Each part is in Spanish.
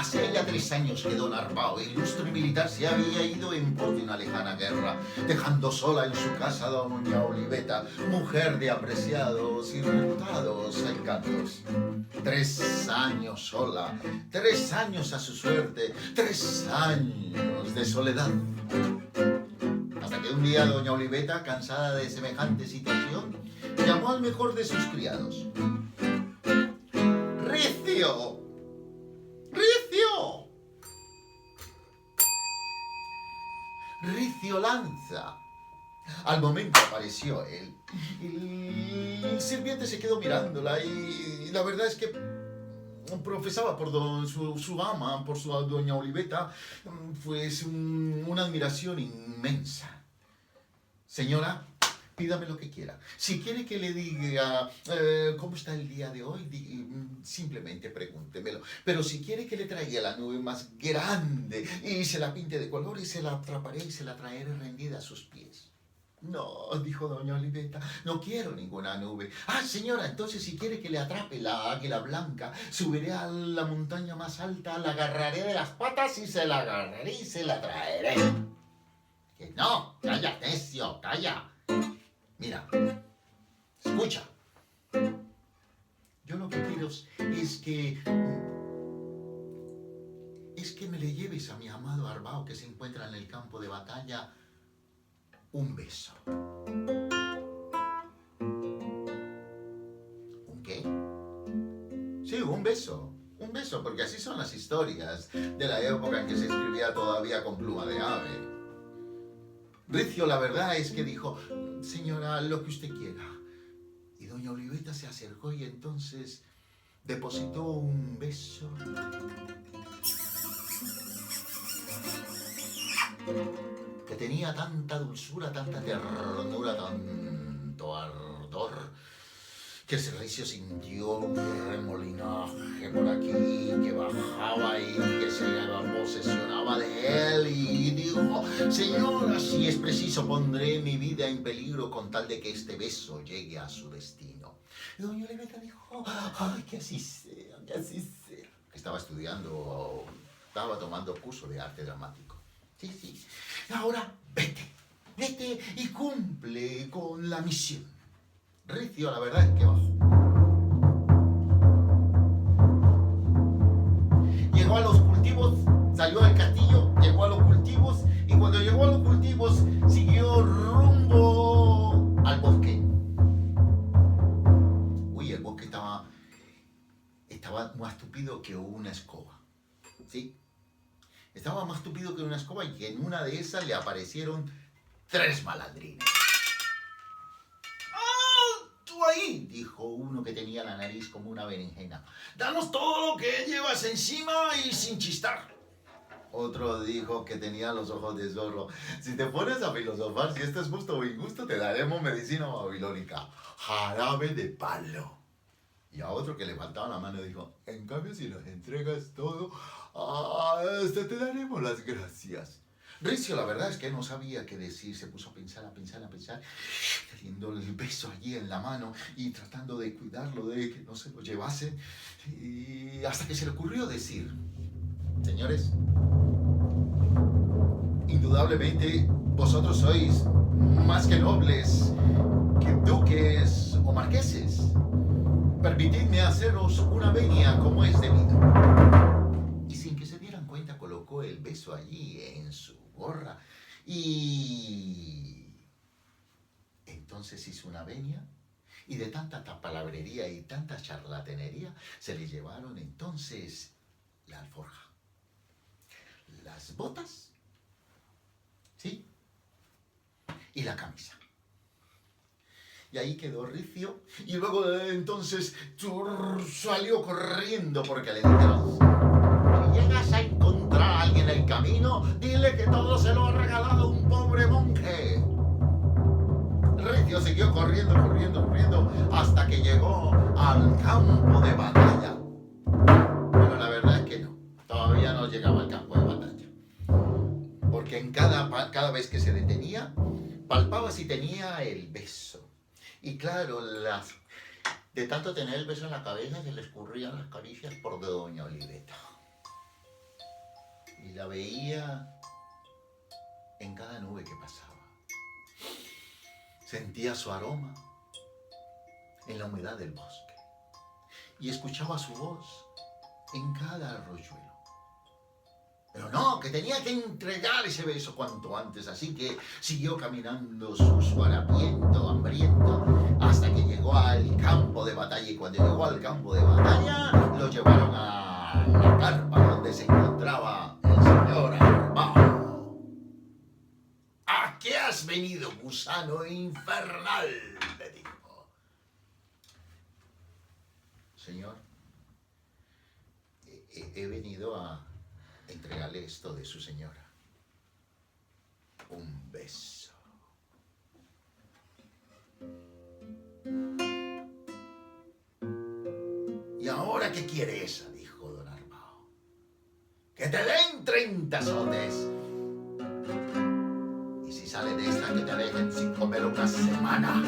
Hace ya 3 años que don Arbao, ilustre militar, se había ido en pos de una lejana guerra, dejando sola en su casa a doña Oliveta, mujer de apreciados y reputados encantos. 3 años sola, 3 años a su suerte, 3 años de soledad. Hasta que un día doña Oliveta, cansada de semejante situación, llamó al mejor de sus criados. ¡Ricio! ¡Ricio! ¡Ricio Lanza! Al momento apareció él. El sirviente se quedó mirándola y la verdad es que profesaba por su ama, por su doña Oliveta, pues una admiración inmensa. Señora, pídame lo que quiera. Si quiere que le diga cómo está el día de hoy, simplemente pregúntemelo. Pero si quiere que le traiga la nube más grande y se la pinte de colores, se la atraparé y se la traeré rendida a sus pies. No, dijo doña Oliveta, no quiero ninguna nube. Ah, señora, entonces si quiere que le atrape la águila blanca, subiré a la montaña más alta, la agarraré de las patas y se la agarraré y se la traeré. Que no, calla, necio, calla. Mira, escucha. Yo lo que quiero es que me le lleves a mi amado Arbao que se encuentra en el campo de batalla un beso. ¿Un qué? Sí, un beso. Un beso, porque así son las historias de la época en que se escribía todavía con pluma de ave. Ricio, la verdad es que dijo, señora, lo que usted quiera. Y doña Oliveta se acercó y entonces depositó un beso que tenía tanta dulzura, tanta ternura, tanto ardor, que el Ricio sintió un remolinaje por aquí que bajaba y que se posesionaba de él y dijo, señora, si es preciso pondré mi vida en peligro con tal de que este beso llegue a su destino. Y doña Oliveta dijo, ay, que así sea, que así sea. Estaba estudiando, estaba tomando curso de arte dramático. Sí, sí. Ahora, vete y cumple con la misión. Ricio, la verdad es que bajó. Llegó a los cultivos, salió del castillo, llegó a los cultivos y cuando llegó a los cultivos siguió rumbo al bosque. Uy, el bosque estaba más tupido que una escoba. ¿Sí? Estaba más tupido que una escoba y en una de esas le aparecieron 3 malandrines. ¡Ah! ¡Tú ahí! Dijo uno que tenía la nariz como una berenjena. ¡Danos todo lo que llevas encima y sin chistar! Otro dijo que tenía los ojos de zorro. Si te pones a filosofar, si esto es justo o injusto, te daremos medicina babilónica. Jarabe de palo. Y a otro que le faltaba la mano dijo, en cambio si nos entregas todo, te daremos las gracias. Ricio, la verdad es que no sabía qué decir, se puso a pensar, teniendo el beso allí en la mano y tratando de cuidarlo, de que no se lo llevasen, y hasta que se le ocurrió decir, señores, indudablemente vosotros sois más que nobles, que duques o marqueses. Permitidme haceros una venia como es debido. Y sin que se dieran cuenta colocó el beso allí en su gorra y entonces hizo una venia y de tanta palabrería y tanta charlatanería se le llevaron entonces la alforja, las botas, ¿sí? Y la camisa. Y ahí quedó Ricio. Y luego entonces salió corriendo porque le dijeron, si llegas a encontrar a alguien en el camino, dile que todo se lo ha regalado un pobre monje. Ricio siguió corriendo, hasta que llegó al campo de batalla. Pero la verdad es que no, todavía no llegaba al campo de batalla. Porque en cada vez que se detenía, palpaba si tenía el beso. Y claro, de tanto tener el beso en la cabeza se le escurrían las caricias por doña Oliveta. y la veía en cada nube que pasaba. Sentía su aroma en la humedad del bosque y escuchaba su voz en cada arroyuelo. Pero no, que tenía que entregar ese beso cuanto antes, así que siguió caminando sucio, harapiento, hambriento, hasta que llegó al campo de batalla. Y cuando llegó al campo de batalla, lo llevaron a la carpa donde se encontraba el señor Arbao. ¿A qué has venido, gusano infernal?, le dijo. Señor, he venido a entregarle esto de su señora. Un beso. ¿Y ahora qué quiere esa?, dijo don Arbao. Que te den 30 azotes. Y si sale de esta, que te dejen sin comer una semana.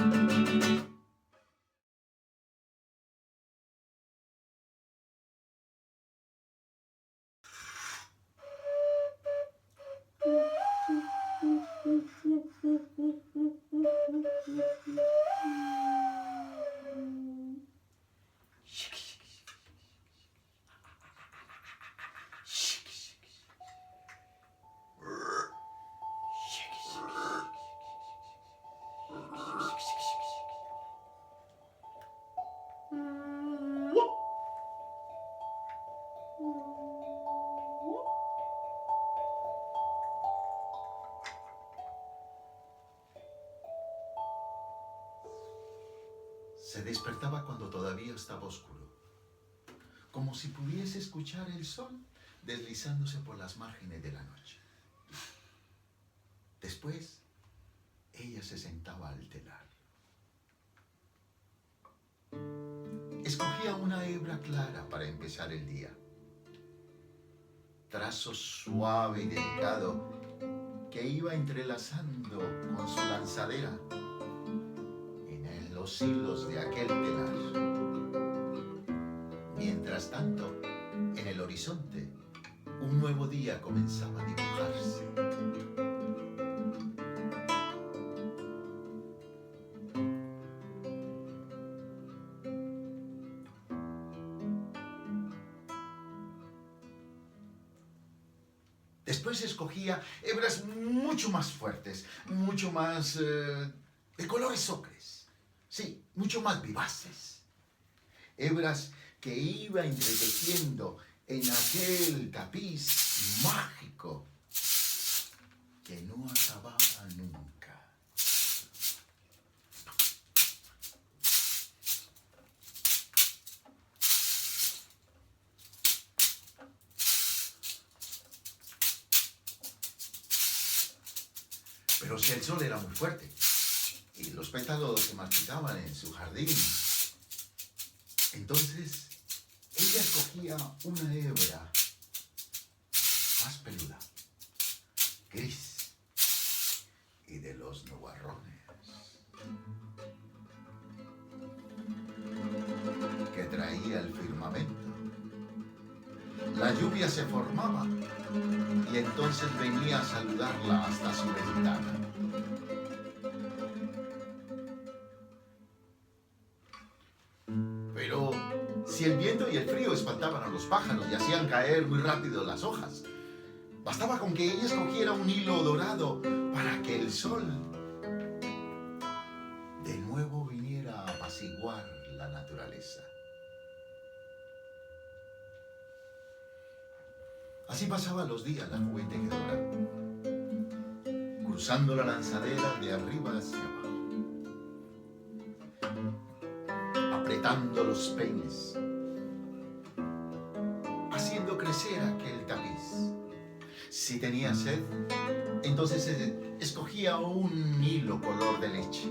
Se despertaba cuando todavía estaba oscuro, como si pudiese escuchar el sol deslizándose por las márgenes de la noche. Después, ella se sentaba al telar. Escogía una hebra clara para empezar el día. Trazo suave y delicado que iba entrelazando con su lanzadera en los hilos de aquel telar. Mientras tanto, en el horizonte, un nuevo día comenzaba a dibujarse. Después escogía hebras mucho más fuertes, mucho más de colores ocres, sí, mucho más vivaces. Hebras que iba entretejiendo en aquel tapiz mágico que no acababa nunca. Pero si el sol era muy fuerte y los pétalos se marchitaban en su jardín, entonces ella escogía una hebra más peluda, gris y de los nubarrones, que traía el firmamento. La lluvia se formaba y entonces venía a saludarla hasta su ventana. Pero si el viento y el frío espantaban a los pájaros y hacían caer muy rápido las hojas, bastaba con que ella escogiera un hilo dorado para que el sol de nuevo viniera a apaciguar la naturaleza. Así pasaban los días la joven tejedora, cruzando la lanzadera de arriba hacia abajo, apretando los peines, haciendo crecer aquel tapiz. Si tenía sed, entonces escogía un hilo color de leche.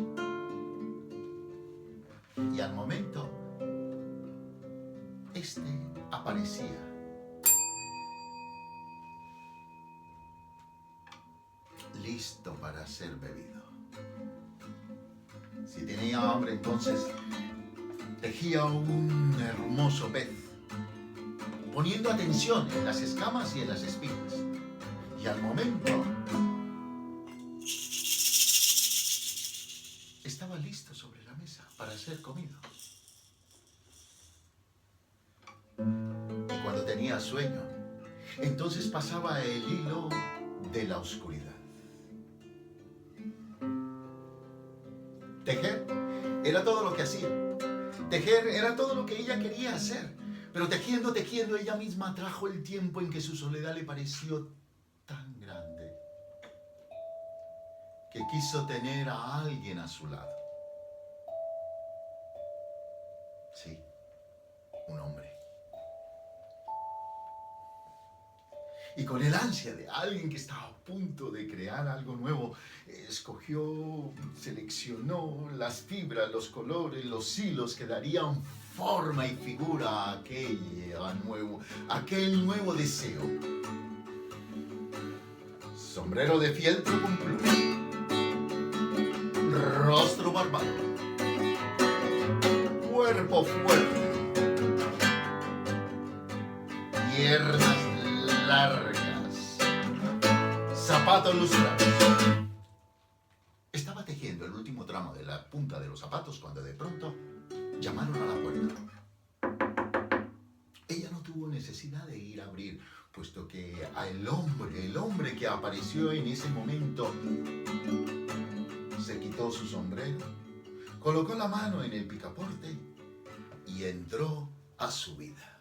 Y al momento, este aparecía. Listo para ser bebido. Si tenía hambre, entonces tejía un hermoso pez, poniendo atención en las escamas y en las espinas. Y al momento estaba listo sobre la mesa para ser comido. Y cuando tenía sueño, entonces pasaba el hilo de la oscuridad. Tejer era todo lo que hacía. Tejer era todo lo que ella quería hacer. Pero tejiendo, tejiendo, ella misma trajo el tiempo en que su soledad le pareció tan grande que quiso tener a alguien a su lado. Sí, un hombre. Y con el ansia de alguien que estaba a punto de crear algo nuevo, escogió, seleccionó las fibras, los colores, los hilos que darían forma y figura a aquel nuevo deseo. Sombrero de fieltro con pluma, rostro barbado, cuerpo fuerte, piernas largas, zapatos lustrados. Estaba tejiendo el último tramo de la punta de los zapatos cuando de pronto llamaron a la puerta. Ella no tuvo necesidad de ir a abrir, puesto que el hombre que apareció en ese momento, se quitó su sombrero, colocó la mano en el picaporte y entró a su vida.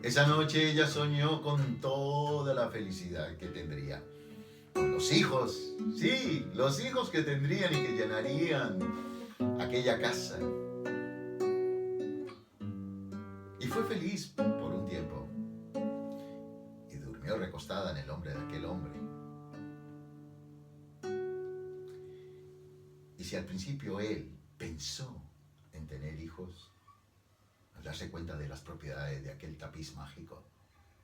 Esa noche ella soñó con toda la felicidad que tendría. Con los hijos, sí, los hijos que tendrían y que llenarían aquella casa. Y fue feliz por un tiempo. Y durmió recostada en el hombro de aquel hombre. Y si al principio él pensó en tener hijos, al darse cuenta de las propiedades de aquel tapiz mágico,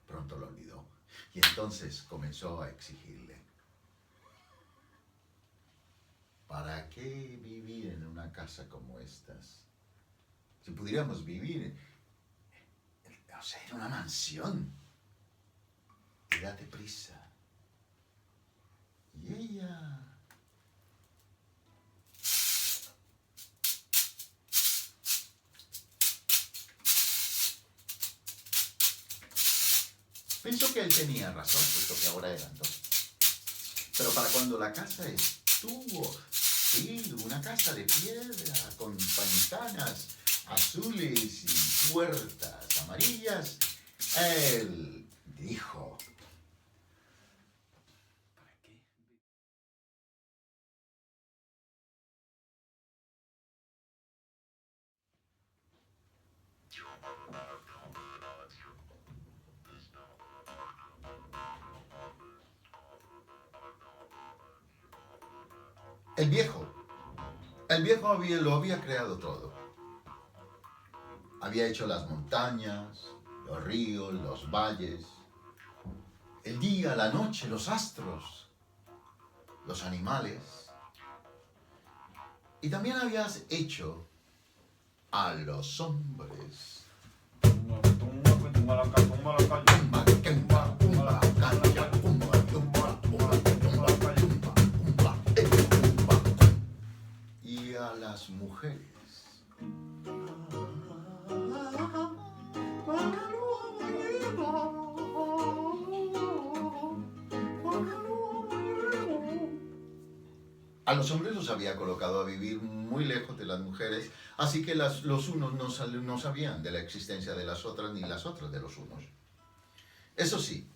pronto lo olvidó. Y entonces comenzó a exigirle: ¿para qué vivir en una casa como estas? Si pudiéramos vivir, o sea, en una mansión. Y date prisa. Y ella... pensó que él tenía razón, puesto que ahora eran dos. Pero para cuando la casa estuvo, sí, una casa de piedra, con ventanas azules y puertas amarillas, él dijo: ¿para qué? El viejo lo había creado todo. Había hecho las montañas, los ríos, los valles, el día, la noche, los astros, los animales. Y también habías hecho a los hombres. Y a las mujeres. A los hombres los había colocado a vivir muy lejos de las mujeres, así que los unos no sabían de la existencia de las otras, ni las otras de los unos. Eso sí,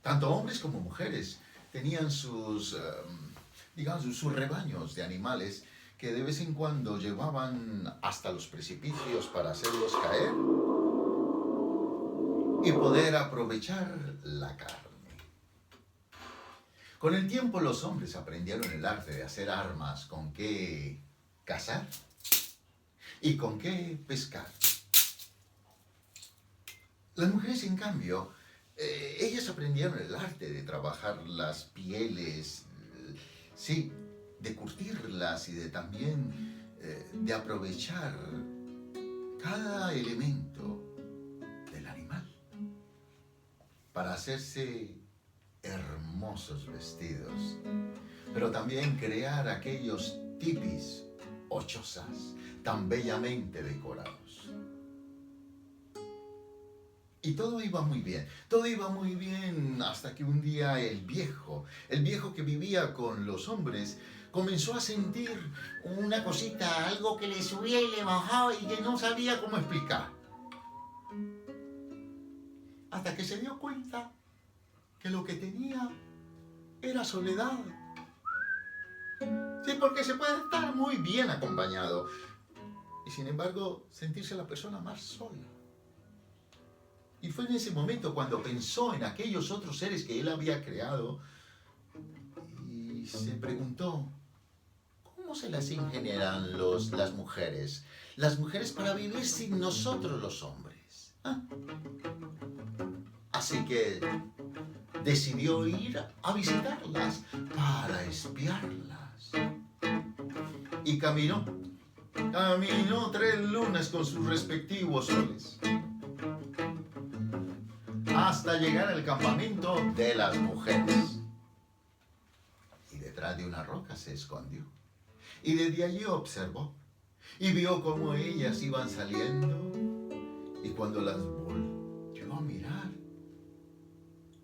tanto hombres como mujeres tenían sus rebaños de animales que de vez en cuando llevaban hasta los precipicios para hacerlos caer y poder aprovechar la carne. Con el tiempo los hombres aprendieron el arte de hacer armas con que cazar y con qué pescar. Las mujeres, en cambio, ellas aprendieron el arte de trabajar las pieles, sí, de curtirlas y de también de aprovechar cada elemento del animal para hacerse hermosos vestidos, pero también crear aquellos tipis o chozas tan bellamente decorados. Y todo iba muy bien hasta que un día el viejo que vivía con los hombres, comenzó a sentir una cosita, algo que le subía y le bajaba y que no sabía cómo explicar. Hasta que se dio cuenta que lo que tenía era soledad. Sí, porque se puede estar muy bien acompañado y sin embargo sentirse la persona más sola. Y fue en ese momento cuando pensó en aquellos otros seres que él había creado y se preguntó, ¿cómo se las ingeniarán las mujeres? Las mujeres para vivir sin nosotros los hombres. ¿Ah? Así que decidió ir a visitarlas para espiarlas. Y caminó 3 lunas con sus respectivos soles, hasta llegar al campamento de las mujeres. Y detrás de una roca se escondió. Y desde allí observó. Y vio cómo ellas iban saliendo. Y cuando las volvió a mirar,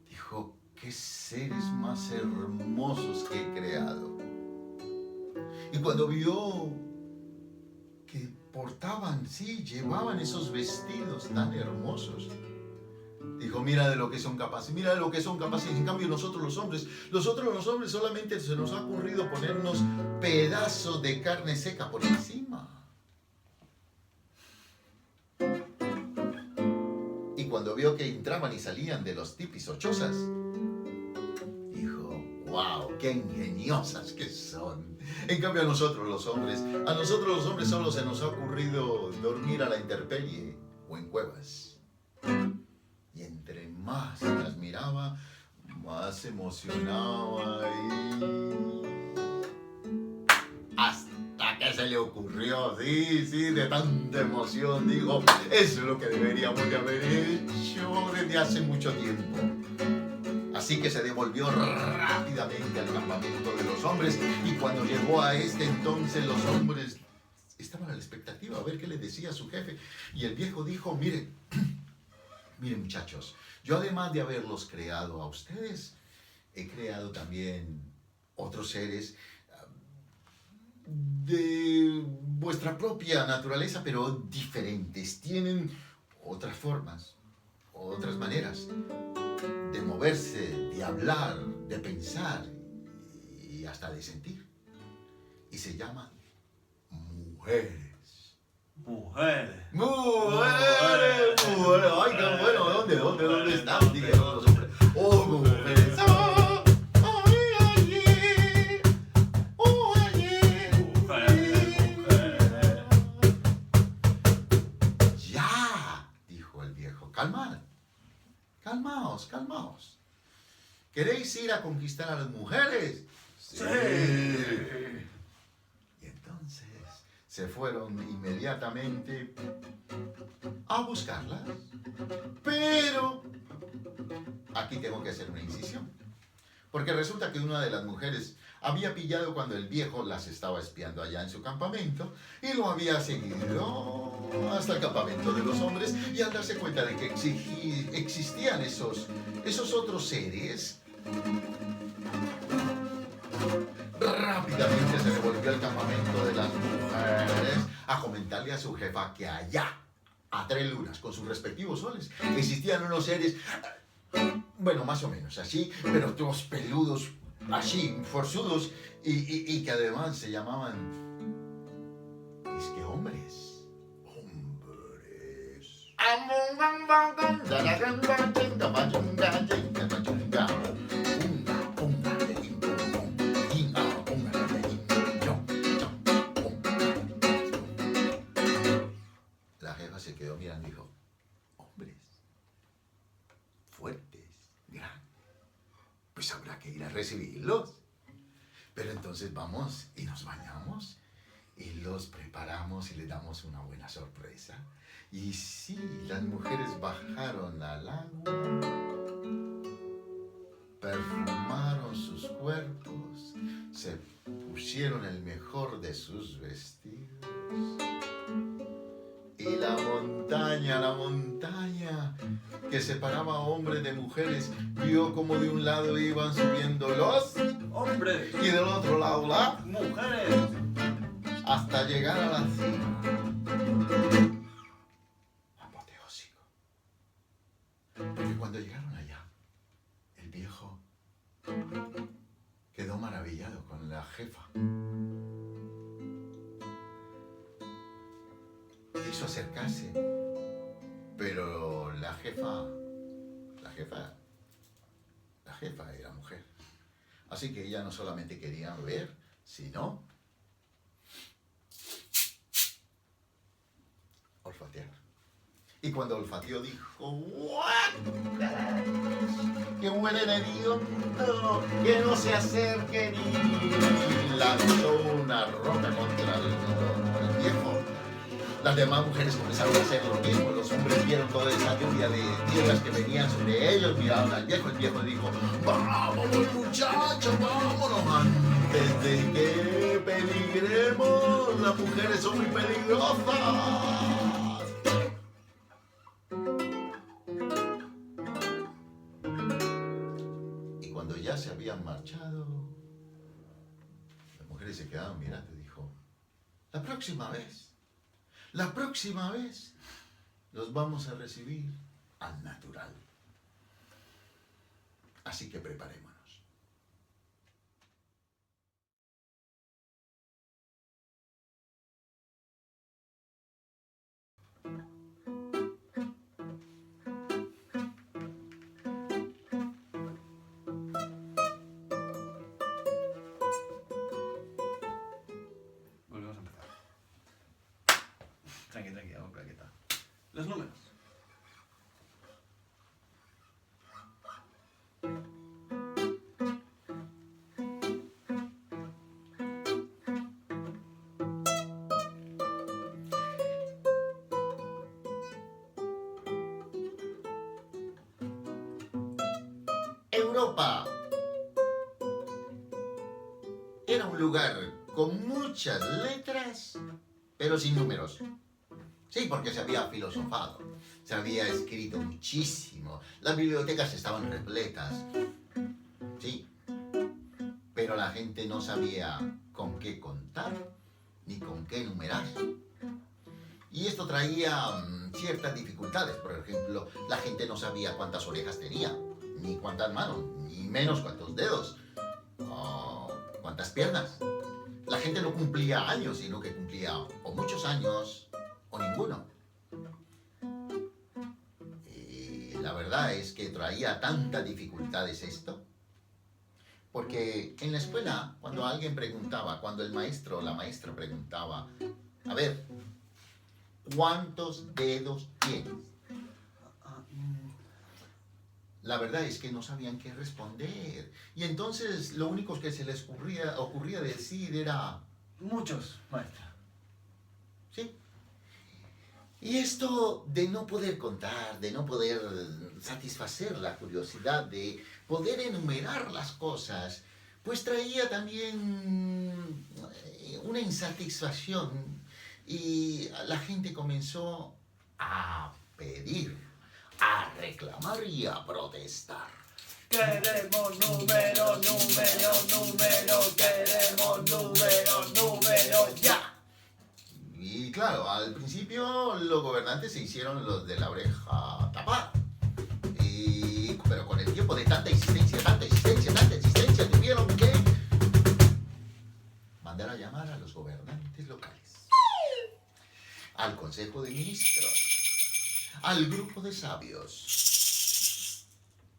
dijo, qué seres más hermosos que he creado. Y cuando vio que portaban, sí, llevaban esos vestidos tan hermosos, dijo, mira de lo que son capaces, mira de lo que son capaces. En cambio nosotros los hombres solamente se nos ha ocurrido ponernos pedazos de carne seca por encima. Y cuando vio que entraban y salían de los tipis o chozas, dijo, wow, qué ingeniosas que son. En cambio a nosotros los hombres solo se nos ha ocurrido dormir a la intemperie o en cuevas. Y entre más las miraba, más se emocionaba y hasta que se le ocurrió, sí, de tanta emoción, dijo, eso es lo que deberíamos de haber hecho desde hace mucho tiempo. Así que se devolvió rápidamente al campamento de los hombres y cuando llegó a este entonces los hombres estaban a la expectativa a ver qué le decía a su jefe. Y el viejo dijo, miren muchachos, yo además de haberlos creado a ustedes, he creado también otros seres de vuestra propia naturaleza, pero diferentes. Tienen otras formas, otras maneras de moverse, de hablar, de pensar y hasta de sentir. Y se llaman mujeres. Mujeres. Ay, qué bueno. ¿Dónde están? Dijeron los hombres. Oh, mujeres. Ya, dijo el viejo. Calmaos. ¿Queréis ir a conquistar a las mujeres? Sí. Y entonces se fueron inmediatamente a buscarlas. Pero aquí tengo que hacer una incisión. Porque resulta que una de las mujeres había pillado cuando el viejo las estaba espiando allá en su campamento y lo había seguido hasta el campamento de los hombres, y al darse cuenta de que existían esos otros seres, rápidamente se devolvió al campamento de las mujeres a comentarle a su jefa que allá, a 3 lunas, con sus respectivos soles, existían unos seres, bueno, más o menos así, pero todos peludos, así, forzudos, y que además se llamaban, es que hombres. La jefa se quedó mirando y dijo, hombres, fuertes, grandes, pues habrá que ir a recibirlos. Pero entonces vamos y nos bañamos y los preparamos y le damos una buena sorpresa. Y sí, las mujeres bajaron al agua, perfumaron sus cuerpos, se pusieron el mejor de sus vestidos. Y la montaña que separaba a hombres de mujeres, vio como de un lado iban subiendo los ¡Hombres! y del otro lado las ¡Mujeres! hasta llegar a la cima. Apoteósico. Porque cuando llegaron allá, el viejo quedó maravillado con la jefa. Quiso acercarse, pero la jefa era mujer. Así que ella no solamente quería ver, sino olfatear. Y cuando olfateó dijo, "¿What? ¡Que huele hediondo! ¡Que no se acerque!" Y lanzó una roca contra el viejo. Las demás mujeres comenzaron a hacer lo mismo. Los hombres vieron toda esa lluvia de piedras que venían sobre ellos, miraron al viejo. El viejo dijo, "Vámonos, muchachos, vámonos antes de que peligremos. Las mujeres son muy peligrosas." Y cuando ya se habían marchado, las mujeres se quedaron mirando y dijo, la próxima vez los vamos a recibir al natural. Así que preparémonos. Volvemos a empezar. Tranqui, vamos para quitar. Los números. Europa era un lugar con muchas letras, pero sin números. Sí, porque se había filosofado, se había escrito muchísimo, las bibliotecas estaban repletas, sí, pero la gente no sabía con qué contar ni con qué numerar. Y esto traía ciertas dificultades. Por ejemplo, la gente no sabía cuántas orejas tenía, ni cuántas manos, ni menos cuántos dedos, o cuántas piernas. La gente no cumplía años, sino que cumplía o muchos años o ninguno. Y la verdad es que traía tantas dificultades esto, porque en la escuela, cuando alguien preguntaba, cuando el maestro o la maestra preguntaba, a ver, ¿cuántos dedos tienes? La verdad es que no sabían qué responder. Y entonces lo único que se les ocurría decir era... Muchos, maestra. Sí. Y esto de no poder contar, de no poder satisfacer la curiosidad, de poder enumerar las cosas, pues traía también una insatisfacción. Y la gente comenzó a pedir, a reclamar y a protestar. Queremos número, queremos número, ya. Y claro, al principio los gobernantes se hicieron los de la oreja tapada. Pero con el tiempo de tanta insistencia, tuvieron que mandar a llamar a los gobernantes locales, al Consejo de Ministros, al grupo de sabios,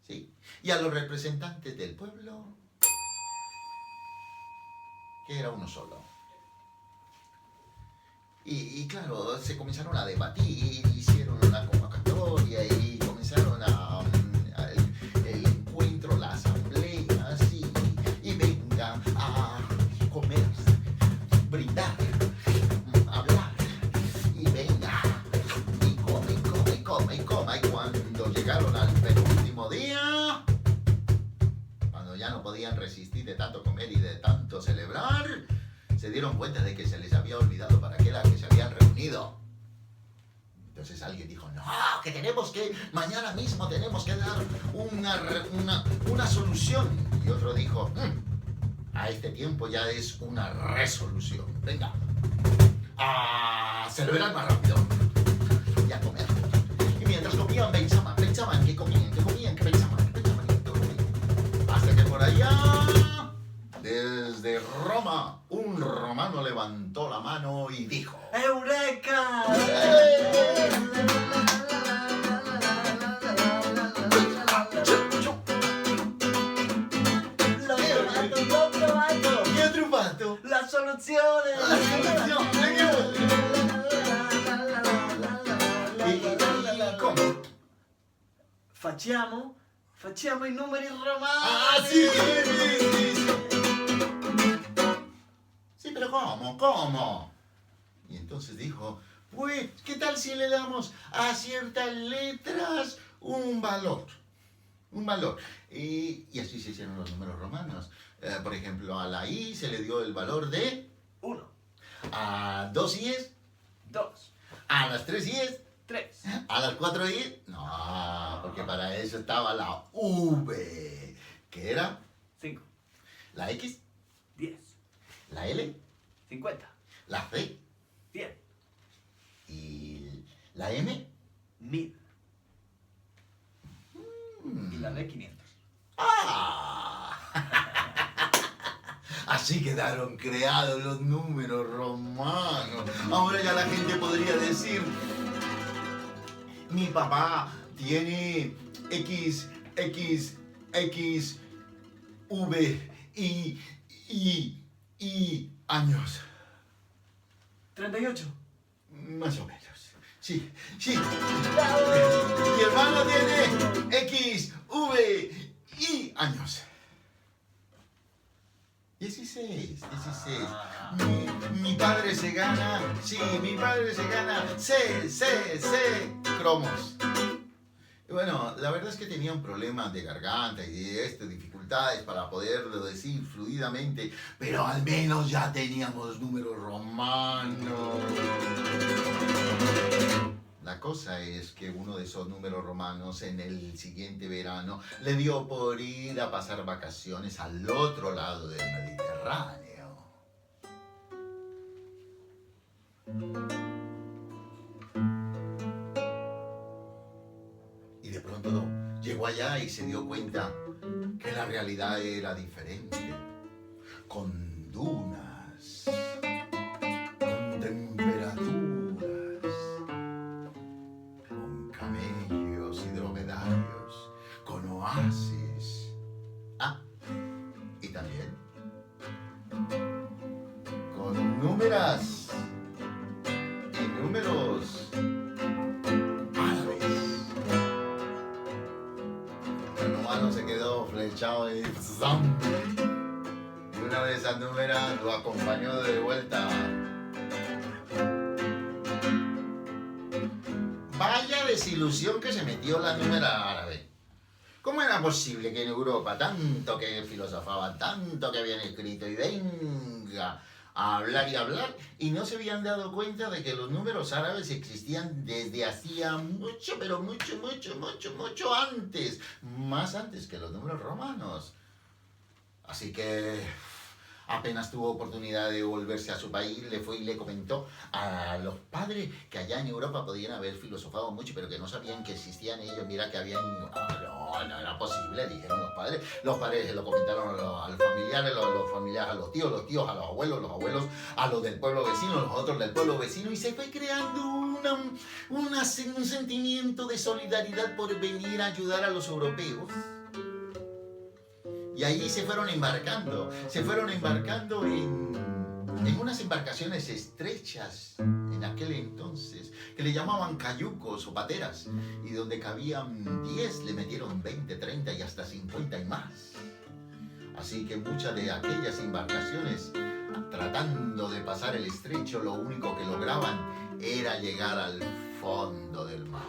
¿sí? Y a los representantes del pueblo, que era uno solo. Y claro, se comenzaron a debatir, hicieron una convocatoria y comenzaron el encuentro, la asamblea, y venga a comer dieron cuenta de que se les había olvidado para qué era que se habían reunido. Entonces alguien dijo, no, que mañana mismo tenemos que dar una solución. Y otro dijo, a este tiempo ya es una resolución. Venga, a celebrar más rápido y a comer. Y mientras comían, pensaban que comían, que pensaban. Hasta que por allá, desde Roma, un romano levantó la mano y dijo, ¡Eureka! ¡Lo probado! ¿Qué ha triunfado? ¡Las soluciones! ¿Y cómo? Facciamo i numeri romani! ¡Ah, sí! Sí, pero ¿cómo? Y entonces dijo, pues, ¿qué tal si le damos a ciertas letras un valor? Y así se hicieron los números romanos. Por ejemplo, a la I se le dio el valor de 1, a 2 I's, 2, a las 3 I's, 3, a las 4 I's. No, porque para eso estaba la V, que era 5, la X, 10, la L, 50, la C 100, y la M. 1000. Y la de 500. ¡Ah! Así quedaron creados los números romanos. Ahora ya la gente podría decir, mi papá tiene X, V, Y años. 38. Más o menos. Sí. Mi hermano tiene X, V, Y años. 16. Mi padre se gana C cromos. Y bueno, la verdad es que tenía un problema de garganta y de dificultades para poderlo decir fluidamente, pero al menos ya teníamos números romanos. La cosa es que uno de esos números romanos en el siguiente verano le dio por ir a pasar vacaciones al otro lado del Mediterráneo. Y de pronto llegó allá y se dio cuenta que la realidad era diferente, con dunas, con temperaturas, con camellos y dromedarios, con oasis. Ah, y también con números y números árabes. El humano se quedó flechado y ¡zam! Y una de esas númeras lo acompañó de vuelta. Vaya desilusión que se metió la númera árabe. ¿Cómo era posible que en Europa, tanto que filosofaban, tanto que habían escrito y venga a hablar y hablar, y no se habían dado cuenta de que los números árabes existían desde hacía mucho, pero mucho antes, más antes que los números romanos? Así que apenas tuvo oportunidad de volverse a su país, le fue y le comentó a los padres que allá en Europa podían haber filosofado mucho, pero que no sabían que existían ellos. Mira que habían... No era posible, dijeron los padres. Los padres se lo comentaron a los familiares, los familiares a los tíos a los abuelos a los del pueblo vecino, los otros del pueblo vecino, y se fue creando un sentimiento de solidaridad por venir a ayudar a los europeos. Y allí se fueron embarcando en unas embarcaciones estrechas en aquel entonces, que le llamaban cayucos o pateras, y donde cabían 10 le metieron 20, 30 y hasta 50 y más. Así que muchas de aquellas embarcaciones, tratando de pasar el estrecho, lo único que lograban era llegar al fondo del mar.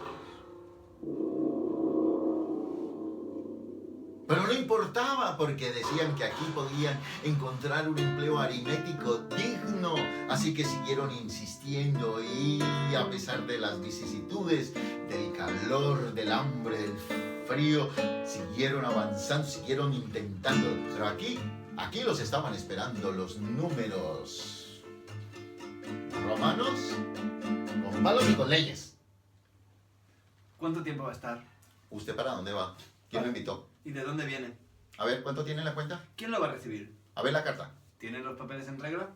Pero no importaba, porque decían que aquí podían encontrar un empleo aritmético digno Así que siguieron insistiendo y a pesar de las vicisitudes, del calor, del hambre, del frío, siguieron avanzando, siguieron intentando. Pero aquí los estaban esperando los números romanos con palos y con leyes. ¿Cuánto tiempo va a estar? ¿Usted para dónde va? ¿Quién lo invitó? ¿Y de dónde viene? A ver, ¿cuánto tiene en la cuenta? ¿Quién lo va a recibir? A ver la carta. ¿Tiene los papeles en regla?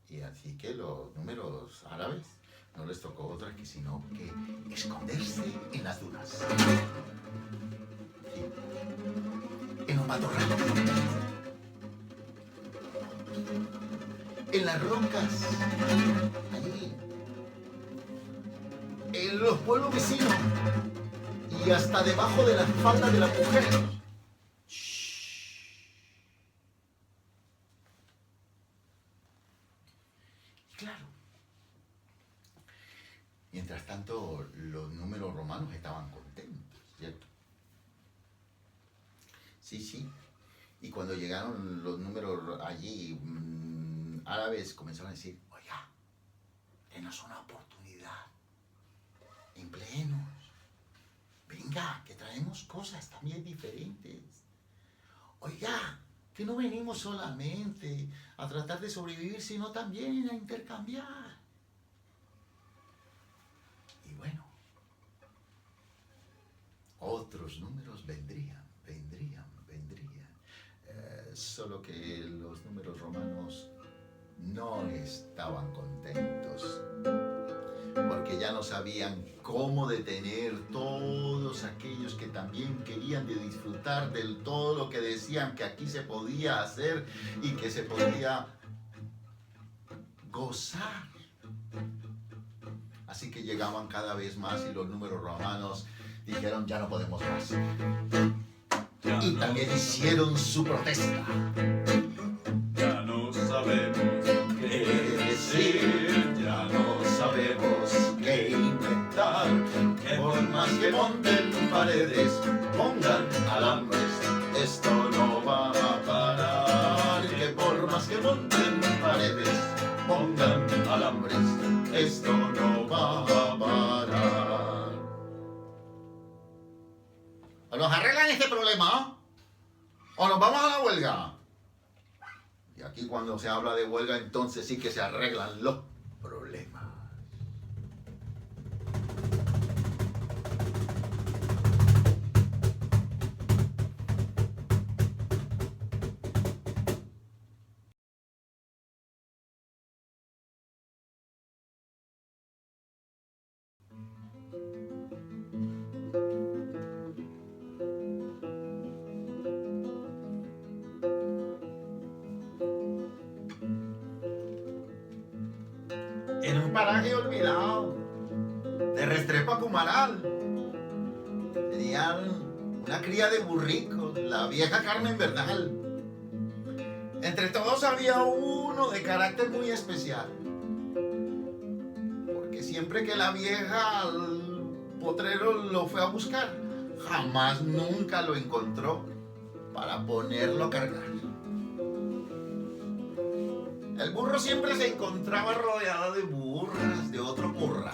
Y así que los números árabes no les tocó otra que sino que esconderse en las dunas. Sí. En los matorrales. En las rocas. Allí. En los pueblos vecinos. Y hasta debajo de la falda de las mujeres. Claro. Mientras tanto, los números romanos estaban contentos, ¿cierto? Sí. Y cuando llegaron los números allí, árabes comenzaron a decir, oiga, denos una oportunidad. Empleemos. Venga, que traemos cosas también diferentes. Oiga, que no venimos solamente a tratar de sobrevivir, sino también a intercambiar. Y bueno, otros números vendrían. Solo que los números romanos no estaban contentos, porque ya no sabían cómo detener todos aquellos que también querían de disfrutar de todo lo que decían que aquí se podía hacer y que se podía gozar. Así que llegaban cada vez más y los números romanos dijeron, ya no podemos más. Y también hicieron su protesta. Ya no sabemos ¿Qué decir? Ya no sabemos qué inventar. Que por más que monten paredes, pongan alambres, esto no va a parar. Que por más que monten paredes, pongan alambres, esto no va a parar. ¿O nos arreglan este problema? ¿O nos vamos a la huelga? Y aquí cuando se habla de huelga, entonces sí que se arreglan los problemas. En un paraje olvidado de Restrepo a Cumaral tenían una cría de burricos, la vieja Carmen Bernal. Entre todos había uno de carácter muy especial, porque siempre que la vieja al potrero lo fue a buscar, jamás nunca lo encontró para ponerlo a cargar. El burro siempre se encontraba rodeado de burras de otro corral.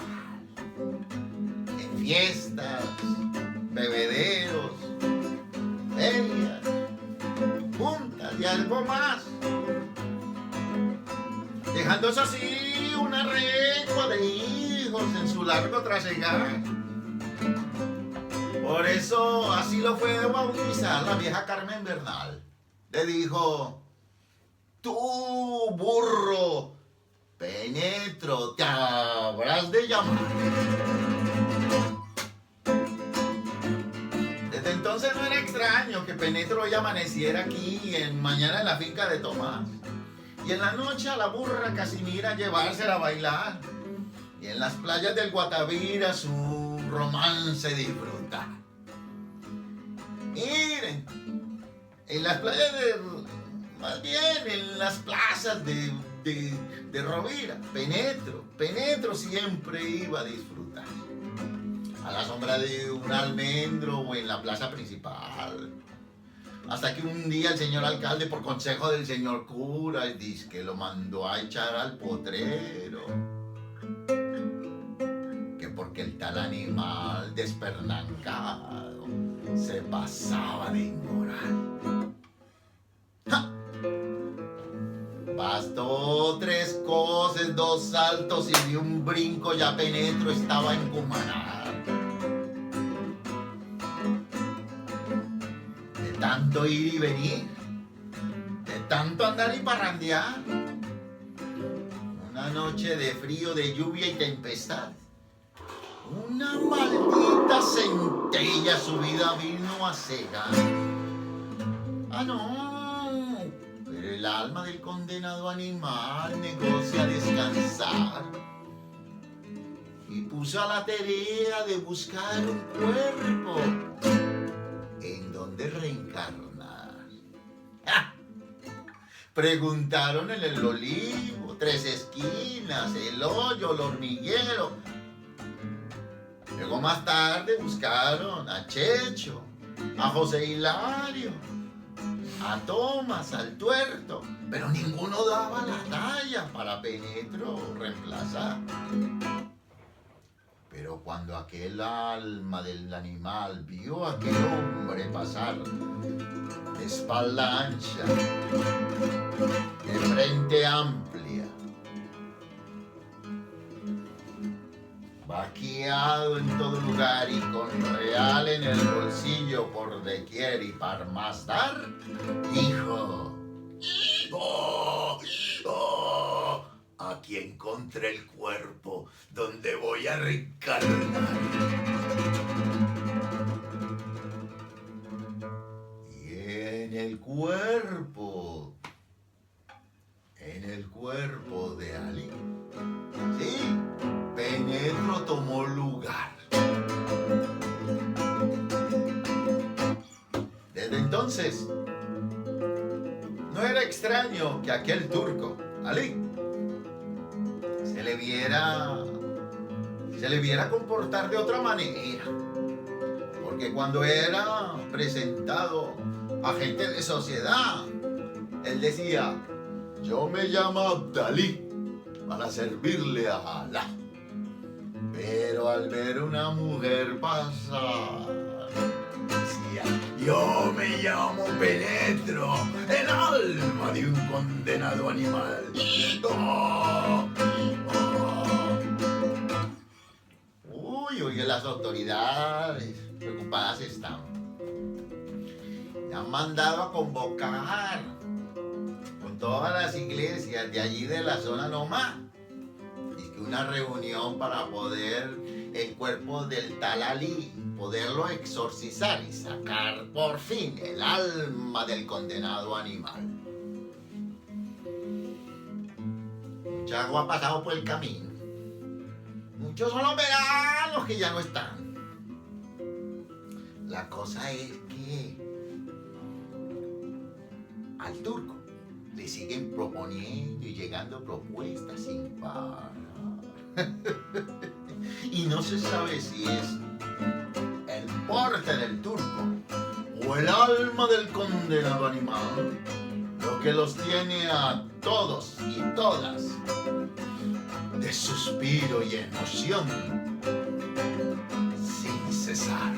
En fiestas, bebederos, ferias, juntas y algo más. Dejándose así una recua de hijos en su largo trasegar. Por eso así lo fue a bautizar la vieja Carmen Bernal. Le dijo: tú, burro, Penetro, te habrás de llamar. Desde entonces no era extraño que Penetro hoy amaneciera aquí y mañana en la finca de Tomás. Y en la noche a la burra Casimira llevársela a bailar. Y en las playas del Guatavira su romance disfrutar. Miren, en las playas más bien en las plazas de Rovira, Penetro siempre iba a disfrutar. A la sombra de un almendro o en la plaza principal. Hasta que un día el señor alcalde, por consejo del señor cura, dice que lo mandó a echar al potrero. Que porque el tal animal despernancado se pasaba de inmoral. ¡Ja! Bastó 3 cosas, 2 saltos y de un brinco ya Penetro estaba en Cumaná. De tanto ir y venir, de tanto andar y parrandear, una noche de frío, de lluvia y tempestad, una maldita centella su vida vino a cegar. Ah, no, pero el alma del condenado animal negocia descansar y puso a la tarea de buscar un cuerpo en donde reencarnar. ¡Ja! Preguntaron en el olivo, 3 esquinas, el hoyo, el hormiguero. Luego más tarde buscaron a Checho, a José Hilario, a Tomás, al Tuerto, pero ninguno daba la talla para Penetro reemplazar. Pero cuando aquel alma del animal vio a aquel hombre pasar de espalda ancha, de frente amplia, vaqueado en todo lugar y con real en el bolsillo por doquier y para más dar, dijo: ¡Oh! Aquí encontré el cuerpo donde voy a reencarnar. Y en el cuerpo de Ali, sí, Penetro tomó lugar. Desde entonces, no era extraño que aquel turco, Ali, se le viera comportar de otra manera. Porque cuando era presentado a gente de sociedad, él decía: yo me llamo Abdalí para servirle a Alá. Pero al ver una mujer pasar, decía: yo me llamo Penetro, el alma de un condenado animal. ¡Oh! Uy, las autoridades preocupadas están. Me han mandado a convocar con todas las iglesias de allí de la zona nomás. Y que una reunión para poder el cuerpo del tal Ali, poderlo exorcizar y sacar por fin el alma del condenado animal. Mucha agua ha pasado por el camino. Muchos son los veranos que ya no están. La cosa es que al turco le siguen proponiendo y llegando propuestas sin parar. Y no se sabe si es el porte del turco o el alma del condenado animal lo que los tiene a todos y todas de suspiro y emoción sin cesar.